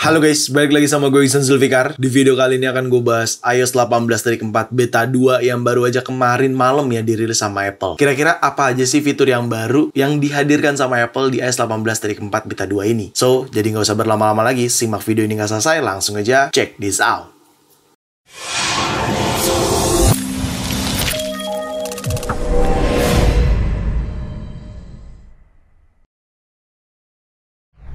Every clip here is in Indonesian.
Halo guys, balik lagi sama gue Iksan Zulfikar. Di video kali ini akan gue bahas iOS 18.4 Beta 2 yang baru aja kemarin malam ya dirilis sama Apple. Kira-kira apa aja sih fitur yang baru yang dihadirkan sama Apple di iOS 18.4 Beta 2 ini? So, jadi nggak usah berlama-lama lagi, simak video ini nggak selesai, langsung aja check this out.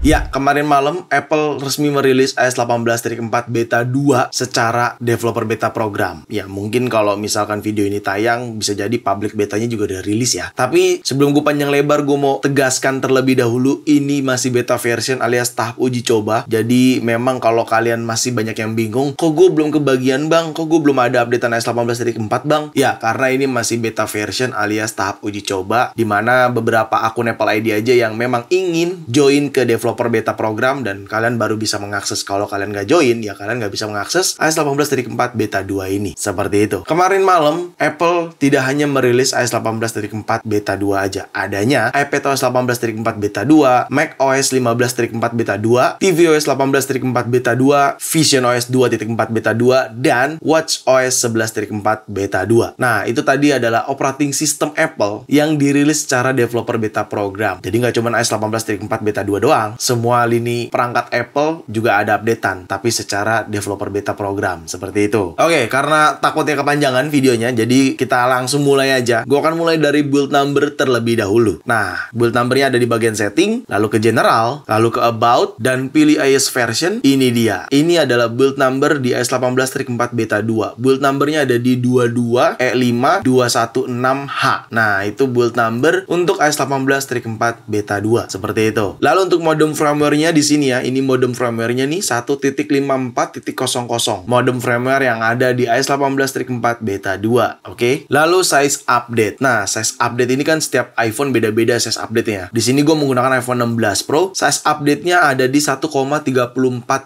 Ya, kemarin malam Apple resmi merilis iOS 18.4 Beta 2 secara developer beta program. Ya, mungkin kalau misalkan video ini tayang, bisa jadi public betanya juga udah rilis ya. Tapi sebelum gue panjang lebar, gue mau tegaskan terlebih dahulu, ini masih beta version alias tahap uji coba. Jadi memang kalau kalian masih banyak yang bingung, kok gue belum kebagian bang? Kok gue belum ada updatean iOS 18.4 bang? Ya, karena ini masih beta version alias tahap uji coba, dimana beberapa akun Apple ID aja yang memang ingin join ke developer beta program dan kalian baru bisa mengakses. Kalau kalian nggak join, ya kalian nggak bisa mengakses iOS 18.4 Beta 2 ini. Seperti itu. Kemarin malam, Apple tidak hanya merilis iOS 18.4 Beta 2 aja. Adanya iPadOS 18.4 Beta 2, macOS 15.4 Beta 2, tvOS 18.4 Beta 2, visionOS 2.4 Beta 2, dan watchOS 11.4 Beta 2. Nah, itu tadi adalah operating system Apple yang dirilis secara developer beta program. Jadi nggak cuma iOS 18.4 Beta 2 doang. Semua lini perangkat Apple juga ada updatean, tapi secara developer beta program. Seperti itu. Oke, karena takutnya kepanjangan videonya, jadi kita langsung mulai aja. Gue akan mulai dari build number terlebih dahulu. Nah, build numbernya ada di bagian setting, lalu ke general, lalu ke about, dan pilih iOS version. Ini dia. Ini adalah build number di iOS 18.4 Beta 2. Build numbernya ada di 2225216H. Nah, itu build number untuk iOS 18.4 Beta 2. Seperti itu. Lalu untuk modem firmware-nya di sini ya, ini modem firmware-nya nih 1.54.00. Modem firmware yang ada di iOS 18.4 Beta 2, oke? Lalu size update. Nah, size update ini kan setiap iPhone beda-beda size update-nya. Di sini gue menggunakan iPhone 16 Pro, size update-nya ada di 1,34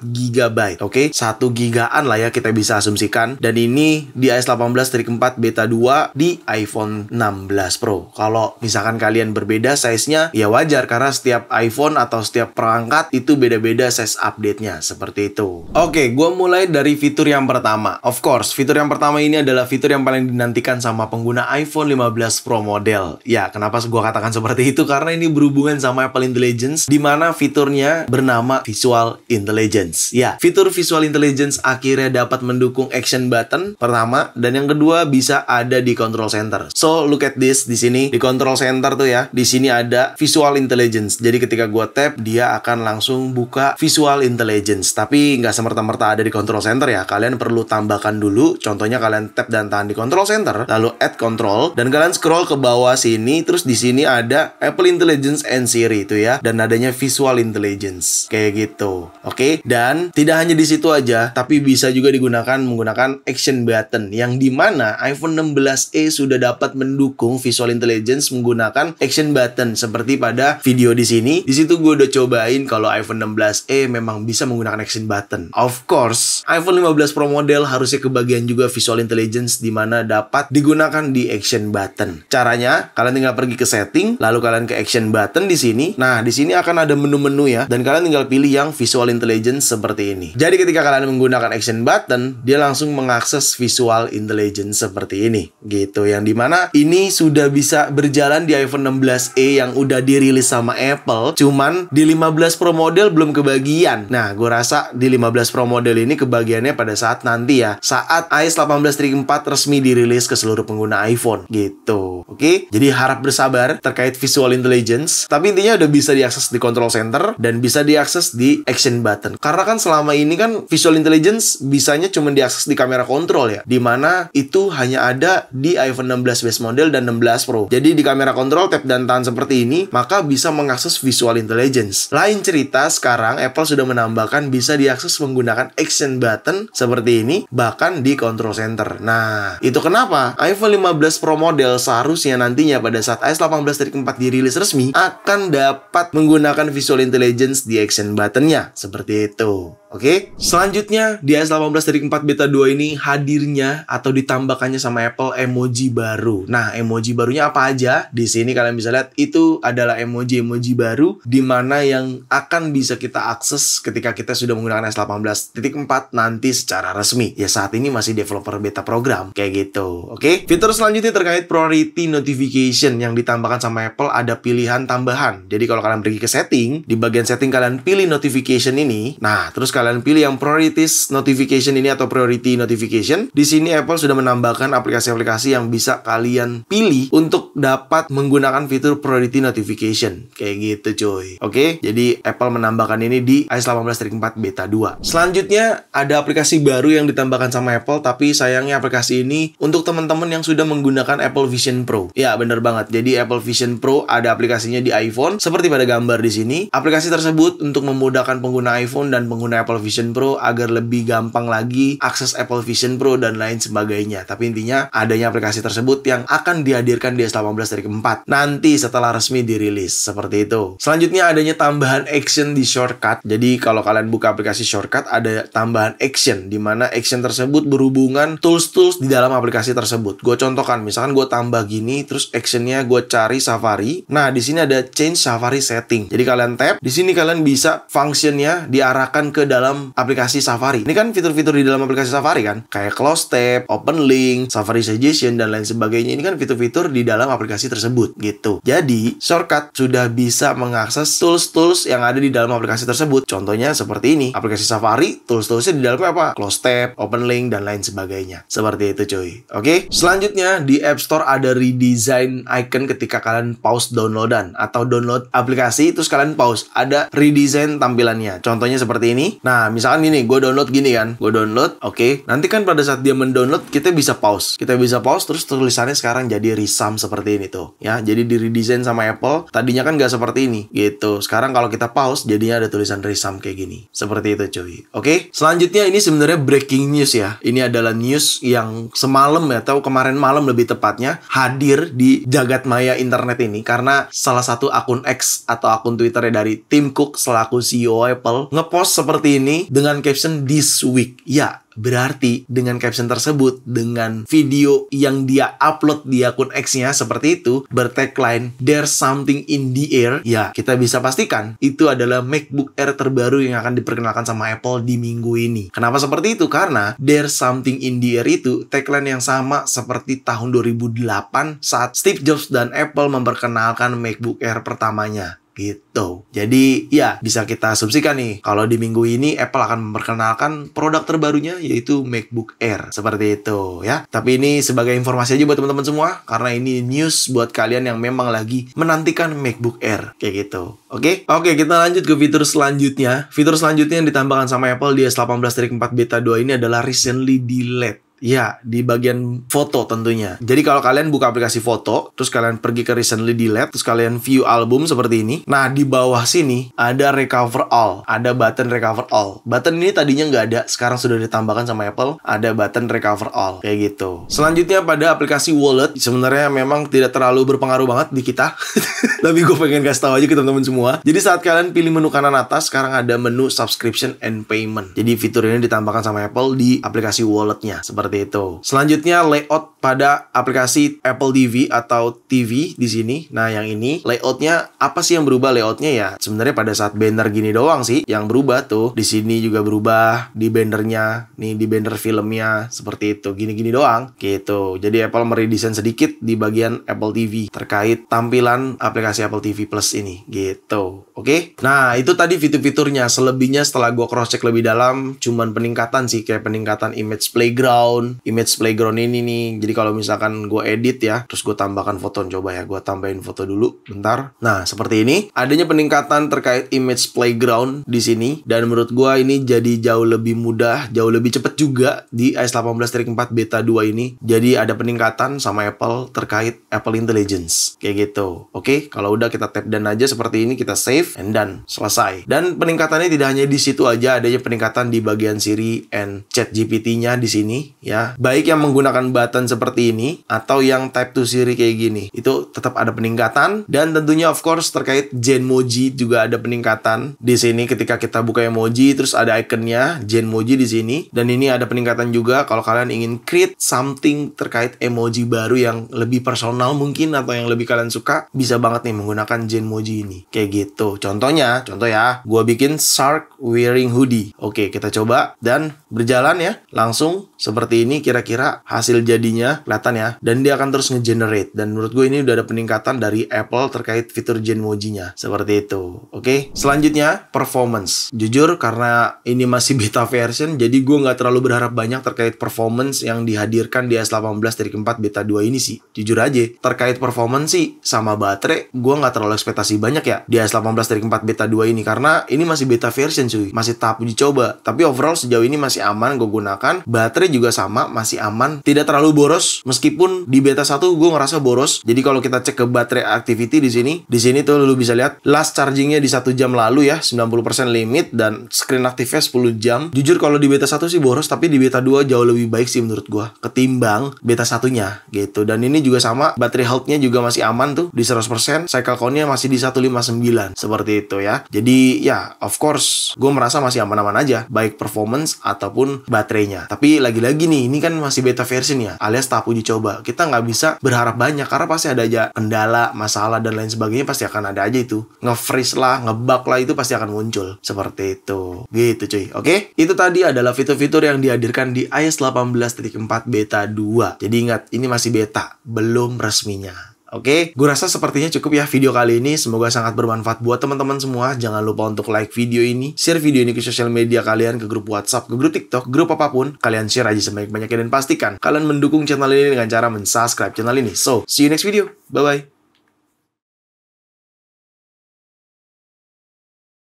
GB, oke? 1 gigaan lah ya kita bisa asumsikan. Dan ini di iOS 18.4 Beta 2 di iPhone 16 Pro. Kalau misalkan kalian berbeda size-nya, ya wajar karena setiap iPhone atau setiap perangkat itu beda-beda size update-nya, seperti itu. Oke, gue mulai dari fitur yang pertama. Of course, fitur yang pertama ini adalah fitur yang paling dinantikan sama pengguna iPhone 15 Pro model. Ya, kenapa gue katakan seperti itu? Karena ini berhubungan sama Apple Intelligence, di mana fiturnya bernama Visual Intelligence. Ya, fitur Visual Intelligence akhirnya dapat mendukung action button pertama, dan yang kedua bisa ada di control center. So, look at this di sini di control center tuh ya. Di sini ada Visual Intelligence. Jadi ketika gue tap, dia akan langsung buka Visual Intelligence. Tapi nggak semerta-merta ada di control center ya. Kalian perlu tambahkan dulu. Contohnya kalian tap dan tahan di control center, lalu add control, dan kalian scroll ke bawah sini. Terus di sini ada Apple Intelligence and Siri itu ya, dan adanya Visual Intelligence kayak gitu. Oke, dan tidak hanya di situ aja, tapi bisa juga digunakan menggunakan action button, yang dimana iPhone 16e sudah dapat mendukung Visual Intelligence menggunakan action button seperti pada video di sini. Di situ gue udah cobain kalau iPhone 16e memang bisa menggunakan action button. Of course, iPhone 15 Pro model harusnya kebagian juga Visual Intelligence di mana dapat digunakan di action button. Caranya, kalian tinggal pergi ke setting, lalu kalian ke action button di sini. Nah, di sini akan ada menu-menu ya, dan kalian tinggal pilih yang Visual Intelligence seperti ini. Jadi ketika kalian menggunakan action button, dia langsung mengakses Visual Intelligence seperti ini. Gitu, yang dimana ini sudah bisa berjalan di iPhone 16e yang udah dirilis sama Apple, cuman di 15 Pro model belum kebagian. Nah, gue rasa di 15 Pro model ini kebagiannya pada saat nanti ya, saat iOS 18.4 resmi dirilis ke seluruh pengguna iPhone gitu. Oke? Jadi harap bersabar terkait Visual Intelligence, tapi intinya udah bisa diakses di control center dan bisa diakses di action button. Karena kan selama ini kan Visual Intelligence bisanya cuma diakses di kamera kontrol ya, dimana itu hanya ada di iPhone 16 base model dan 16 Pro. Jadi di kamera kontrol tap dan tahan seperti ini, maka bisa mengakses Visual Intelligence. Lain cerita, sekarang Apple sudah menambahkan bisa diakses menggunakan action button seperti ini, bahkan di control center. Nah, itu kenapa iPhone 15 Pro model seharusnya nantinya pada saat iOS 18.4 dirilis resmi akan dapat menggunakan Visual Intelligence di action buttonnya. Seperti itu. Oke, selanjutnya di iOS 18.4 Beta 2 ini hadirnya atau ditambahkannya sama Apple emoji baru. Nah, emoji barunya apa aja? Di sini kalian bisa lihat itu adalah emoji-emoji baru di mana yang yang akan bisa kita akses ketika kita sudah menggunakan iOS 18.4 nanti secara resmi. Ya saat ini masih developer beta program kayak gitu. Oke. Fitur selanjutnya terkait priority notification yang ditambahkan sama Apple, ada pilihan tambahan. Jadi kalau kalian pergi ke setting, di bagian setting kalian pilih notification ini. Nah, terus kalian pilih yang priorities notification ini atau priority notification. Di sini Apple sudah menambahkan aplikasi-aplikasi yang bisa kalian pilih untuk dapat menggunakan fitur priority notification. Kayak gitu cuy. Oke, jadi Apple menambahkan ini di iOS 18.4 beta 2. Selanjutnya ada aplikasi baru yang ditambahkan sama Apple, tapi sayangnya aplikasi ini untuk teman-teman yang sudah menggunakan Apple Vision Pro. Ya, bener banget. Jadi Apple Vision Pro ada aplikasinya di iPhone seperti pada gambar di sini. Aplikasi tersebut untuk memudahkan pengguna iPhone dan pengguna Apple Vision Pro agar lebih gampang lagi akses Apple Vision Pro dan lain sebagainya. Tapi intinya adanya aplikasi tersebut yang akan dihadirkan di iOS 18.4 nanti setelah resmi dirilis. Seperti itu. Selanjutnya adanya tambahan action di shortcut. Jadi kalau kalian buka aplikasi shortcut ada tambahan action, di mana action tersebut berhubungan tools-tools di dalam aplikasi tersebut. Gue contohkan, misalkan gue tambah gini, terus actionnya gue cari Safari. Nah, di sini ada change Safari setting. Jadi kalian tap, di sini kalian bisa functionnya diarahkan ke dalam aplikasi Safari. Ini kan fitur-fitur di dalam aplikasi Safari kan, kayak close tab, open link, Safari suggestion dan lain sebagainya. Ini kan fitur-fitur di dalam aplikasi tersebut gitu. Jadi shortcut sudah bisa mengakses tools-tools yang ada di dalam aplikasi tersebut. Contohnya seperti ini, aplikasi Safari, tools-toolsnya di dalamnya apa? Close tab, open link, dan lain sebagainya. Seperti itu cuy. Oke, selanjutnya di App Store ada redesign icon ketika kalian pause downloadan atau download aplikasi, terus kalian pause. Ada redesign tampilannya. Contohnya seperti ini. Nah, misalkan gini, gue download gini kan. Gue download, oke. Nanti kan pada saat dia mendownload, kita bisa pause. Kita bisa pause, terus tulisannya sekarang jadi resum seperti ini tuh. Ya, jadi di redesign sama Apple. Tadinya kan nggak seperti ini, gitu. Sekarang kalau kita pause, jadinya ada tulisan resum kayak gini. Seperti itu cuy. Oke, selanjutnya ini sebenarnya breaking news ya. Ini adalah news yang semalam ya, atau kemarin malam lebih tepatnya, hadir di jagat maya internet ini. Karena salah satu akun X atau akun Twitternya dari Tim Cook selaku CEO Apple ngepost seperti ini dengan caption "This week". Ya, berarti dengan caption tersebut, dengan video yang dia upload di akun X-nya seperti itu, bertagline "There's something in the air", ya kita bisa pastikan itu adalah MacBook Air terbaru yang akan diperkenalkan sama Apple di minggu ini. Kenapa seperti itu? Karena "There's something in the air" itu tagline yang sama seperti tahun 2008 saat Steve Jobs dan Apple memperkenalkan MacBook Air pertamanya. Gitu. Jadi ya bisa kita asumsikan nih, kalau di minggu ini Apple akan memperkenalkan produk terbarunya yaitu MacBook Air. Seperti itu ya. Tapi ini sebagai informasi aja buat teman-teman semua, karena ini news buat kalian yang memang lagi menantikan MacBook Air. Kayak gitu. Oke, kita lanjut ke fitur selanjutnya. Fitur selanjutnya yang ditambahkan sama Apple di iOS 18.4 beta 2 ini adalah recently deleted. Ya, di bagian foto tentunya. Jadi kalau kalian buka aplikasi foto, terus kalian pergi ke recently delete, terus kalian view album seperti ini. Nah, di bawah sini ada recover all. Ada button recover all. Button ini tadinya nggak ada, sekarang sudah ditambahkan sama Apple. Ada button recover all. Kayak gitu. Selanjutnya pada aplikasi wallet, sebenarnya memang tidak terlalu berpengaruh banget di kita. Tapi gue pengen kasih tahu aja ke teman-teman semua. Jadi saat kalian pilih menu kanan atas, sekarang ada menu subscription and payment. Jadi fitur ini ditambahkan sama Apple di aplikasi walletnya. Seperti itu. Selanjutnya layout pada aplikasi Apple TV atau TV di sini. Nah, yang ini layoutnya apa sih yang berubah layoutnya ya? Sebenarnya pada saat banner gini doang sih yang berubah tuh. Di sini juga berubah di bannernya, nih di banner filmnya seperti itu. Gini-gini doang gitu. Jadi Apple meredesain sedikit di bagian Apple TV terkait tampilan aplikasi Apple TV Plus ini gitu. Oke? Nah, itu tadi fitur-fiturnya. Selebihnya setelah gue cross check lebih dalam, cuman peningkatan sih, kayak peningkatan image playground ini nih. Jadi kalau misalkan gue edit ya, terus gue tambahkan foto, coba ya gue tambahin foto dulu bentar. Nah, seperti ini. Adanya peningkatan terkait image playground di sini, dan menurut gue ini jadi jauh lebih mudah, jauh lebih cepat juga di iOS 18.4 beta 2 ini. Jadi ada peningkatan sama Apple terkait Apple Intelligence kayak gitu. Oke, kalau udah kita tap done aja seperti ini, kita save and done, selesai. Dan peningkatannya tidak hanya di situ aja, adanya peningkatan di bagian Siri and ChatGPT-nya di sini. ya. Baik yang menggunakan button seperti ini atau yang type to Siri kayak gini, itu tetap ada peningkatan. Dan tentunya of course terkait Genmoji juga ada peningkatan di sini ketika kita buka emoji terus ada ikonnya Genmoji di sini. Dan ini ada peningkatan juga kalau kalian ingin create something terkait emoji baru yang lebih personal mungkin atau yang lebih kalian suka, bisa banget nih menggunakan Genmoji ini. Kayak gitu. Contoh ya, gue bikin shark wearing hoodie. Oke, kita coba dan berjalan ya. Langsung seperti ini kira-kira hasil jadinya kelihatan ya. Dan dia akan terus nge-generate. Dan menurut gue ini udah ada peningkatan dari Apple terkait fitur Genmoji-nya. Seperti itu. Oke. Selanjutnya, performance. Jujur karena ini masih beta version, jadi gue nggak terlalu berharap banyak terkait performance yang dihadirkan di S18 Trik 4 beta 2 ini sih. Jujur aja. Terkait performance sih sama baterai, gue nggak terlalu ekspektasi banyak ya di S18 Trik 4 beta 2 ini. Karena ini masih beta version cuy. Masih tahap uji coba. Tapi overall sejauh ini masih aman gue gunakan. Baterai juga sama, masih aman, tidak terlalu boros. Meskipun di beta 1 gue ngerasa boros. Jadi kalau kita cek ke baterai activity di sini tuh lu bisa lihat last chargingnya di 1 jam lalu ya, 90% limit dan screen aktifnya 10 jam. Jujur kalau di beta 1 sih boros, tapi di beta 2 jauh lebih baik sih menurut gue ketimbang beta 1-nya gitu. Dan ini juga sama, baterai health-nya juga masih aman tuh di 100%, cycle count-nya masih di 159 seperti itu ya. Jadi ya of course gue merasa masih aman-aman aja, baik performance ataupun baterainya. Tapi lagi-lagi nih, ini kan masih beta version ya, alias tahap uji coba. Kita nggak bisa berharap banyak karena pasti ada aja kendala, masalah dan lain sebagainya, pasti akan ada aja itu. Nge-freeze lah, nge-bug lah, itu pasti akan muncul. Seperti itu. Gitu cuy. Oke? Itu tadi adalah fitur-fitur yang dihadirkan di iOS 18.4 beta 2. Jadi ingat, ini masih beta, belum resminya. Oke, gue rasa sepertinya cukup ya video kali ini. Semoga sangat bermanfaat buat teman-teman semua. Jangan lupa untuk like video ini, share video ini ke sosial media kalian, ke grup WhatsApp, ke grup TikTok, grup apapun. Kalian share aja sebanyak-banyaknya dan pastikan kalian mendukung channel ini dengan cara mensubscribe channel ini. So, see you next video. Bye-bye.